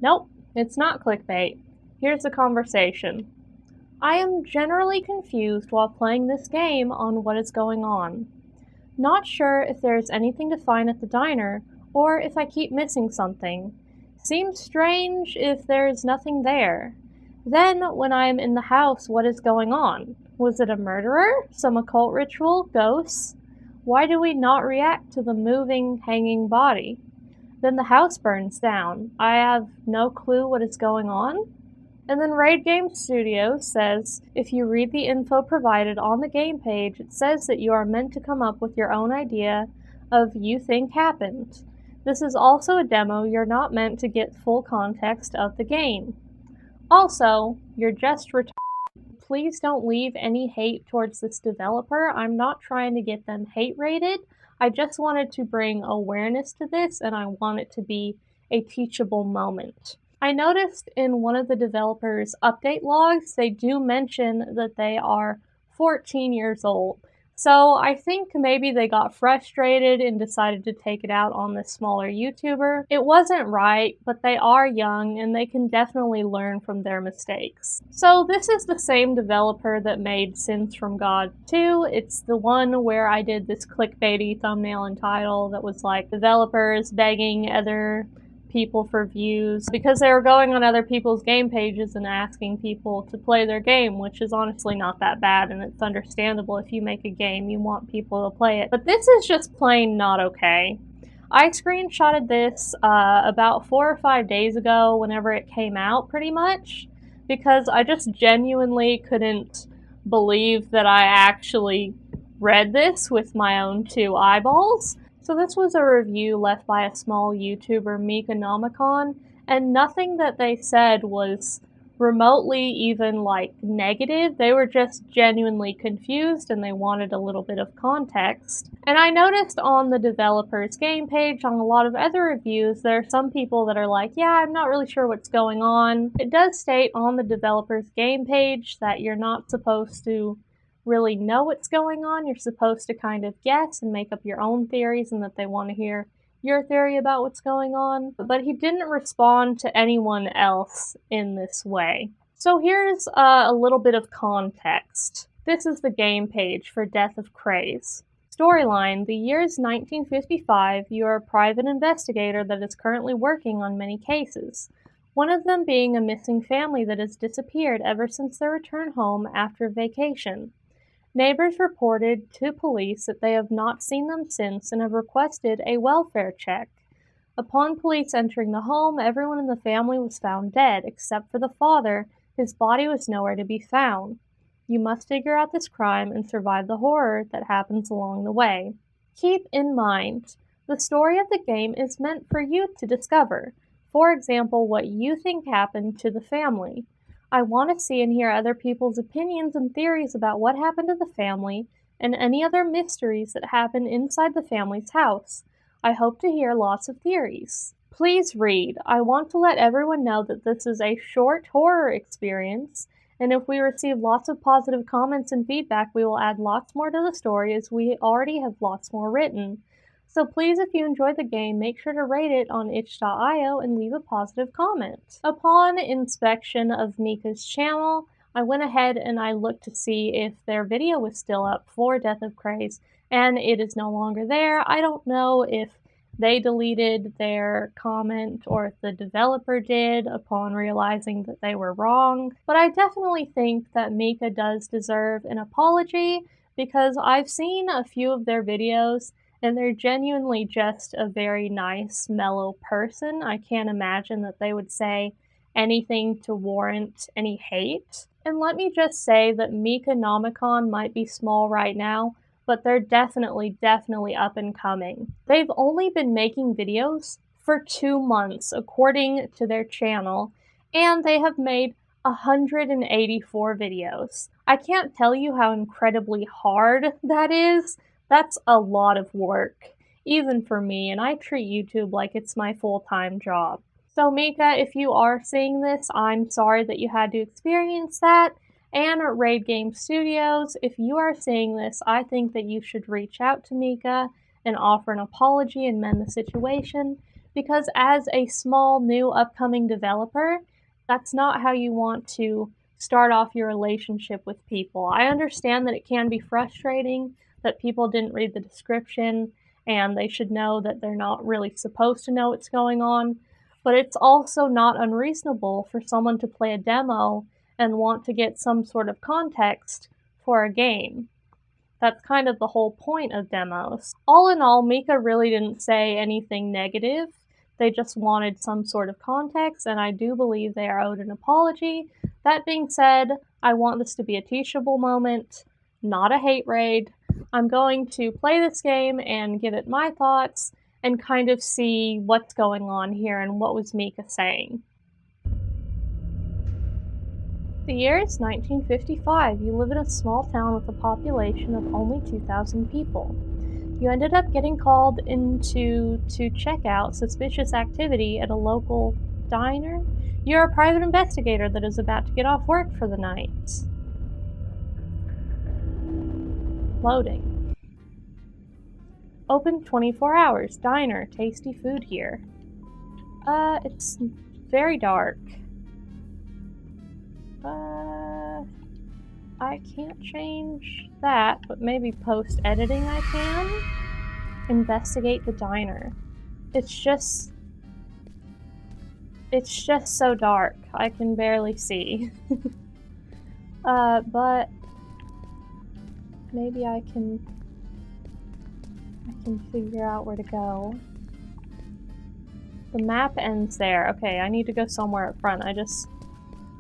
Nope, it's not clickbait. Here's the conversation. I am generally confused while playing this game on what is going on. Not sure if there is anything to find at the diner, or if I keep missing something. Seems strange if there is nothing there. Then, when I am in the house, what is going on? Was it a murderer? Some occult ritual? Ghosts? Why do we not react to the moving, hanging body? Then the house burns down. I have no clue what is going on. And then Raid Game Studios says, if you read the info provided on the game page, it says that you are meant to come up with your own idea of you think happened. This is also a demo, you're not meant to get full context of the game. Also, you're just retarded. Please don't leave any hate towards this developer. I'm not trying to get them hate rated. I just wanted to bring awareness to this, and I want it to be a teachable moment. I noticed in one of the developers' update logs, they do mention that they are 14 years old. So I think maybe they got frustrated and decided to take it out on this smaller YouTuber. It wasn't right, but they are young and they can definitely learn from their mistakes. So this is the same developer that made Sins from God 2. It's the one where I did this clickbaity thumbnail and title that was like developers begging other people for views because they were going on other people's game pages and asking people to play their game, which is honestly not that bad, and it's understandable. If you make a game, you want people to play it. But this is just plain not okay. I screenshotted this about 4 or 5 days ago whenever it came out, pretty much, because I just genuinely couldn't believe that I actually read this with my own 2 eyeballs. So this was a review left by a small YouTuber, Meeka Nomicon, and nothing that they said was remotely even like negative. They were just genuinely confused and they wanted a little bit of context. And I noticed on the developer's game page, on a lot of other reviews, there are some people that are like, yeah, I'm not really sure what's going on. It does state on the developer's game page that you're not supposed to really know what's going on. You're supposed to kind of guess and make up your own theories, and that they want to hear your theory about what's going on. But he didn't respond to anyone else in this way. So here's a little bit of context. This is the game page for Death of Craze. Storyline: the year is 1955. You are a private investigator that is currently working on many cases. One of them being a missing family that has disappeared ever since their return home after vacation. Neighbors reported to police that they have not seen them since and have requested a welfare check. Upon police entering the home, everyone in the family was found dead, except for the father. His body was nowhere to be found. You must figure out this crime and survive the horror that happens along the way. Keep in mind, the story of the game is meant for you to discover. For example, what you think happened to the family. I want to see and hear other people's opinions and theories about what happened to the family and any other mysteries that happen inside the family's house. I hope to hear lots of theories. Please read. I want to let everyone know that this is a short horror experience, and if we receive lots of positive comments and feedback, we will add lots more to the story, as we already have lots more written. So please, if you enjoyed the game, make sure to rate it on itch.io and leave a positive comment. Upon inspection of Meeka's channel, I went ahead and I looked to see if their video was still up for Death of Craze, and it is no longer there. I don't know if they deleted their comment or if the developer did upon realizing that they were wrong, but I definitely think that Meeka does deserve an apology, because I've seen a few of their videos and they're genuinely just a very nice, mellow person. I can't imagine that they would say anything to warrant any hate. And let me just say that Meeka Nomicon might be small right now, but they're definitely up and coming. They've only been making videos for 2 months, according to their channel, and they have made 184 videos. I can't tell you how incredibly hard that is. That's a lot of work, even for me, and I treat YouTube like it's my full-time job. So Meeka, if you are seeing this, I'm sorry that you had to experience that. And Raid Game Studios, if you are seeing this, I think that you should reach out to Meeka and offer an apology and mend the situation, because as a small, new, upcoming developer, that's not how you want to start off your relationship with people. I understand that it can be frustrating that people didn't read the description and they should know that they're not really supposed to know what's going on, but it's also not unreasonable for someone to play a demo and want to get some sort of context for a game. That's kind of the whole point of demos. All in all, Meeka really didn't say anything negative. They just wanted some sort of context, and I do believe they are owed an apology. That being said, I want this to be a teachable moment, not a hate raid. I'm going to play this game and give it my thoughts and kind of see what's going on here and what was Meeka saying. The year is 1955. You live in a small town with a population of only 2,000 people. You ended up getting called to check out suspicious activity at a local diner. You're a private investigator that is about to get off work for the night. Loading. Open 24 hours. Diner. Tasty food here. It's very dark. I can't change that, but maybe post-editing I can. Investigate the diner. It's just so dark. I can barely see. But maybe I can figure out where to go. The map ends there. Okay, I need to go somewhere up front.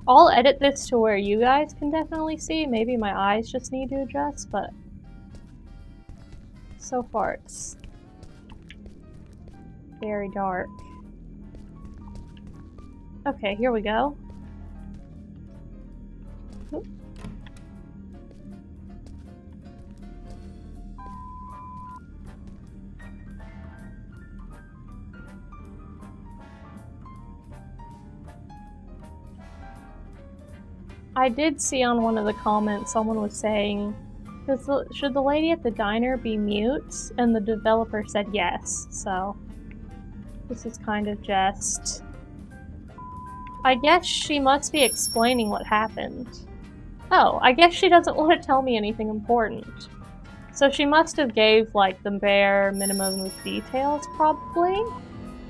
I'll edit this to where you guys can definitely see. Maybe my eyes just need to adjust, but so far it's very dark. Okay, here we go. Oop. I did see on one of the comments someone was saying, should the lady at the diner be mute? And the developer said yes, so this is kind of just... I guess she must be explaining what happened. Oh, I guess she doesn't want to tell me anything important. So she must have gave, like, the bare minimum of details, probably.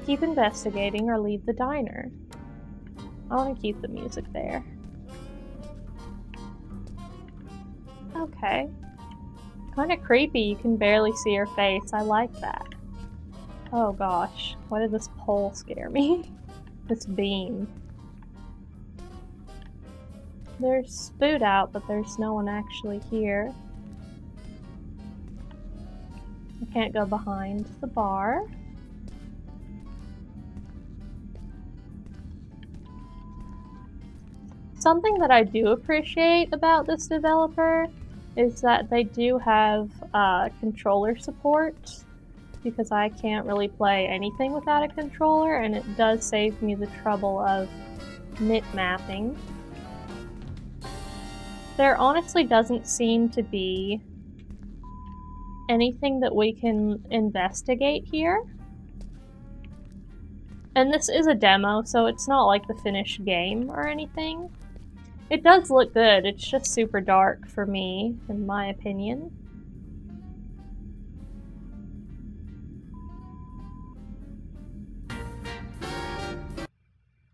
Keep investigating or leave the diner. I want to keep the music there. Okay. Kinda creepy, you can barely see her face. I like that. Oh gosh, why did this pole scare me? This beam. There's food out, but there's no one actually here. I can't go behind the bar. Something that I do appreciate about this developer is that they do have controller support, because I can't really play anything without a controller, and it does save me the trouble of nit-mapping. There honestly doesn't seem to be anything that we can investigate here. And this is a demo, so it's not like the finished game or anything. It does look good, it's just super dark for me, in my opinion.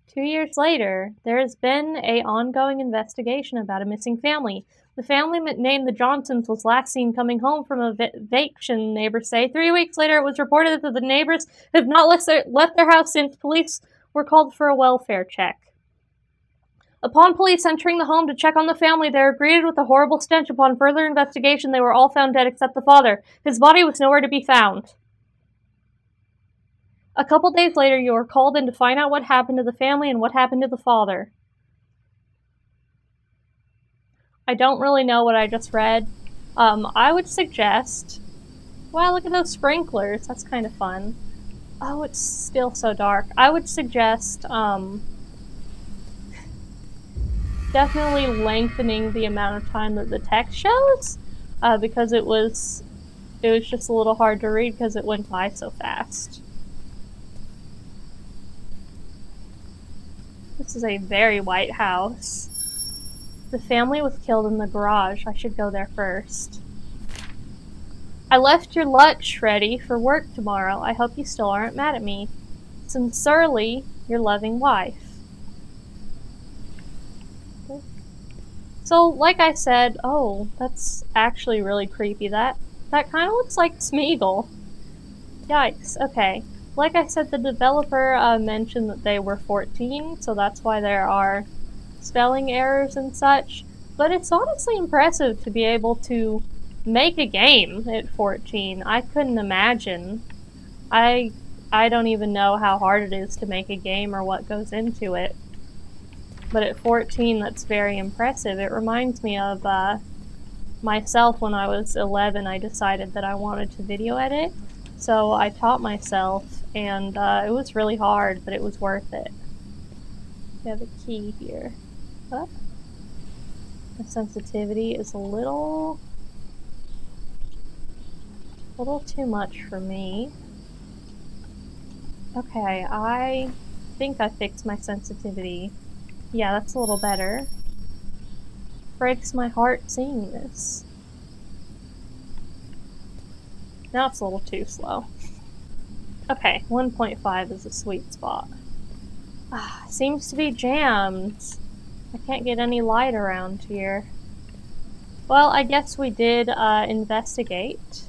Two years later, there has been an ongoing investigation about a missing family. The family named the Johnsons was last seen coming home from a vacation, neighbors say. 3 weeks later, it was reported that the neighbors have not left their house since police were called for a welfare check. Upon police entering the home to check on the family, they were greeted with a horrible stench. Upon further investigation, they were all found dead except the father. His body was nowhere to be found. A couple days later, you were called in to find out what happened to the family and what happened to the father. I don't really know what I just read. I would suggest... Wow, look at those sprinklers. That's kind of fun. Oh, it's still so dark. I would suggest, definitely lengthening the amount of time that the text shows, because it was just a little hard to read because it went by so fast. This is a very white house. The family was killed in the garage. I should go there first. I left your lunch ready for work tomorrow. I hope you still aren't mad at me. Sincerely, your loving wife. So, like I said, oh, that's actually really creepy. That kind of looks like Smeagol. Yikes, okay. Like I said, the developer mentioned that they were 14, so that's why there are spelling errors and such. But it's honestly impressive to be able to make a game at 14. I couldn't imagine. I don't even know how hard it is to make a game or what goes into it. But at 14, that's very impressive. It reminds me of myself when I was 11. I decided that I wanted to video edit. So I taught myself, and it was really hard, but it was worth it. We have a key here. Oh. The sensitivity is a little too much for me. Okay, I think I fixed my sensitivity. Yeah, that's a little better. Breaks my heart seeing this. Now it's a little too slow. Okay, 1.5 is a sweet spot. Seems to be jammed. I can't get any light around here. Well, I guess we did investigate.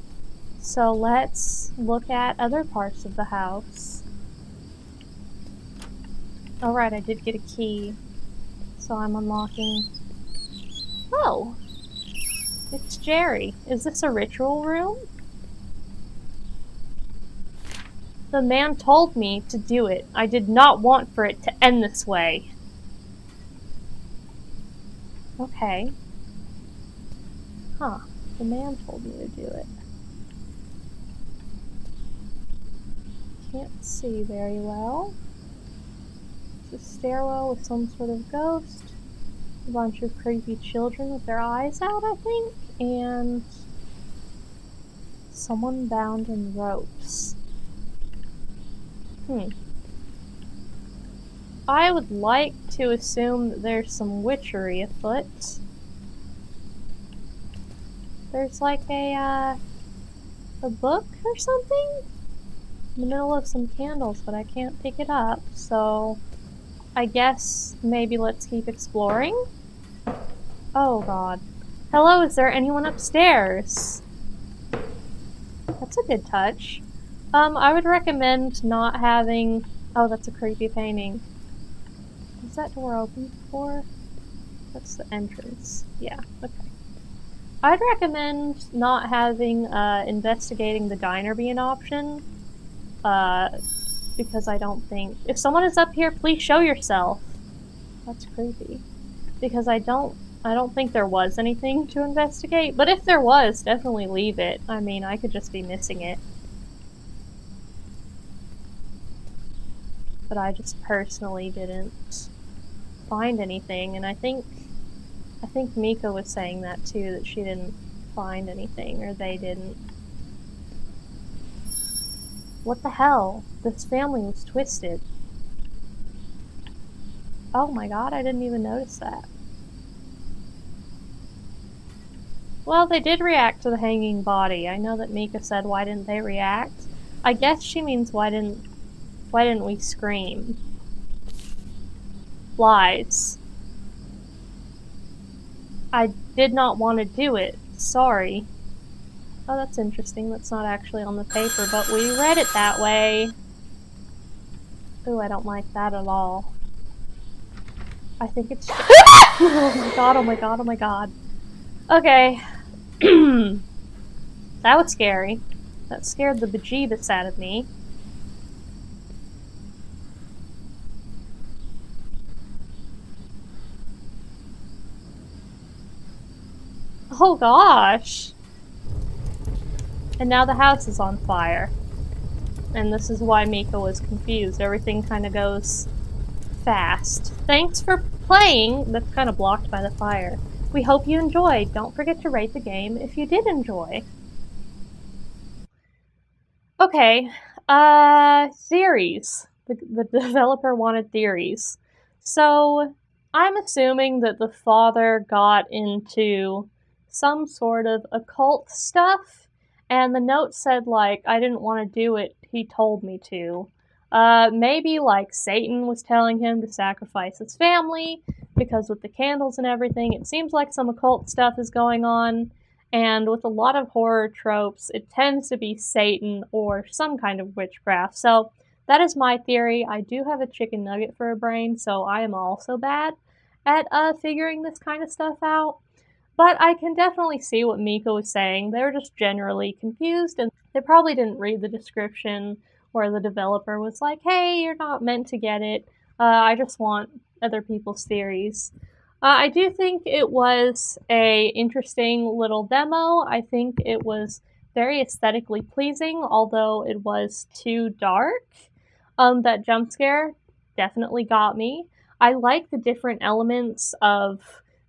So let's look at other parts of the house. Alright, I did get a key. So I'm unlocking... Oh! It's Jerry. Is this a ritual room? The man told me to do it. I did not want for it to end this way. Okay. Huh. The man told me to do it. Can't see very well. It's a stairwell with some sort of ghost. A bunch of creepy children with their eyes out, I think. And someone bound in ropes. I would like to assume that there's some witchery afoot. There's like a book or something in the middle of some candles, but I can't pick it up, so I guess maybe let's keep exploring? Oh god. Hello, is there anyone upstairs? That's a good touch. I would recommend not having... Oh, that's a creepy painting. Is that door open before? That's the entrance. Yeah, okay. I'd recommend not having investigating the diner be an option. Because I don't think... If someone is up here, please show yourself. That's creepy. Because I don't think there was anything to investigate. But if there was, definitely leave it. I mean, I could just be missing it. But I just personally didn't find anything, and I think Meeka was saying that too, that she didn't find anything, or they didn't. What the hell? This family was twisted. Oh my god, I didn't even notice that. Well, they did react to the hanging body. I know that Meeka said, why didn't they react? I guess she means why didn't we scream? Lies. I did not want to do it. Sorry. Oh, that's interesting. That's not actually on the paper, but we read it that way. Ooh, I don't like that at all. I think it's... Oh my god, oh my god, oh my god. Okay. That was scary. That scared the bejeebus out of me. Oh gosh! And now the house is on fire. And this is why Meeka was confused. Everything kind of goes fast. Thanks for playing! That's kind of blocked by the fire. We hope you enjoyed. Don't forget to rate the game if you did enjoy. Okay, theories. The developer wanted theories. So, I'm assuming that the father got into some sort of occult stuff, and the note said, like, I didn't want to do it, he told me to. Maybe, like, Satan was telling him to sacrifice his family, because with the candles and everything, it seems like some occult stuff is going on, and with a lot of horror tropes, it tends to be Satan or some kind of witchcraft. So, that is my theory. I do have a chicken nugget for a brain, so I am also bad at figuring this kind of stuff out. But I can definitely see what Meeka was saying. They were just generally confused, and they probably didn't read the description where the developer was like, hey, you're not meant to get it. I just want other people's theories. I do think it was a interesting little demo. I think it was very aesthetically pleasing, although it was too dark. That jump scare definitely got me. I like the different elements of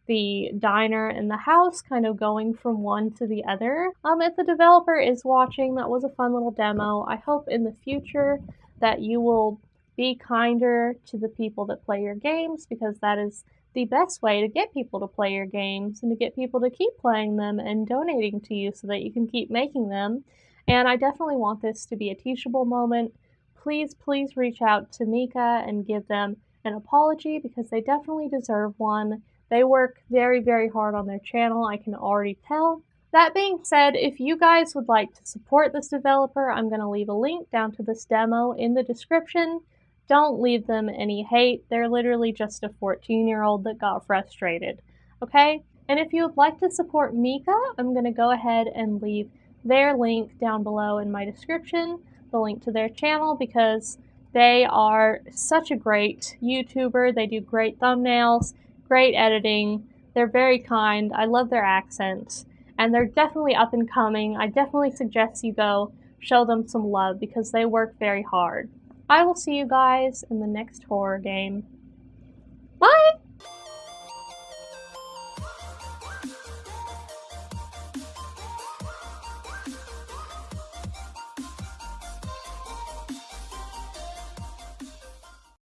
the diner and the house kind of going from one to the other. If the developer is watching, that was a fun little demo. I hope in the future that you will be kinder to the people that play your games, because that is the best way to get people to play your games and to get people to keep playing them and donating to you so that you can keep making them. And I definitely want this to be a teachable moment. Please, please reach out to Meeka and give them an apology, because they definitely deserve one. They work very, very hard on their channel, I can already tell. That being said, if you guys would like to support this developer, I'm going to leave a link down to this demo in the description. Don't leave them any hate. They're literally just a 14-year-old that got frustrated, okay? And if you would like to support Meeka, I'm going to go ahead and leave their link down below in my description, the link to their channel, because they are such a great YouTuber. They do great thumbnails, great editing. They're very kind. I love their accents. And they're definitely up and coming. I definitely suggest you go show them some love, because they work very hard. I will see you guys in the next horror game.